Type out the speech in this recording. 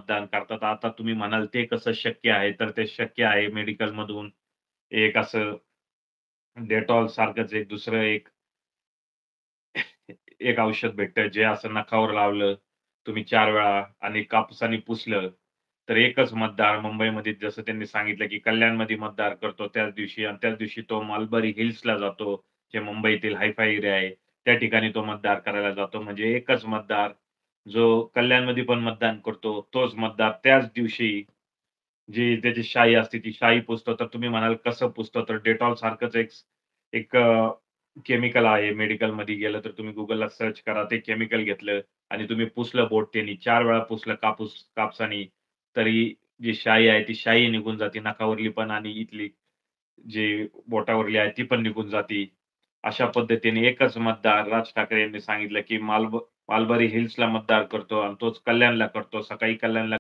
मतदान करतात. आता तुम्ही म्हणाल ते कसं शक्य आहे? तर ते शक्य आहे मेडिकलमधून एक असं डेटॉल सारखंच एक दुसरं एक औषध भेटतं, जे असं नखावर लावलं, तुम्ही 4 वेळा आणि कापसाने पुसलं, तर एकच मतदार मुंबईमध्ये जसं त्यांनी सांगितलं, की कल्याणमध्ये मतदार करतो त्याच दिवशी आणि त्याच दिवशी तो मलबारी हिल्सला जातो, जे मुंबईतील हाय-फाय एरिया आहे. त्या ठिकाणी तो मतदार करायला जातो. म्हणजे एकच मतदार जो कल्याणमध्ये पण मतदान करतो, तोच मतदार त्याच दिवशी जी त्याची शाई असते, ती शाई पुसतो. तर तुम्ही म्हणाल कसं पुसतो? तर डेटॉल सारखंच एक एक केमिकल आहे. मेडिकलमध्ये गेलं तर तुम्ही Googleला सर्च करा. ते केमिकल घेतलं आणि तुम्ही पुसलं बोट त्यानी 4 वेळा पुसलं कापसानी, तरी जी शाई आहे, ती शाई निघून जाते. नखावरली पण आणि इथली जी बोटावरली आहे, ती पण निघून जाते. अशा पद्धतीने एकच मतदार राज ठाकरे यांनी सांगितलं, की मालबरी हिल्सला मतदार करतो आणि तोच कल्याणला करतो. सकाळी कल्याणला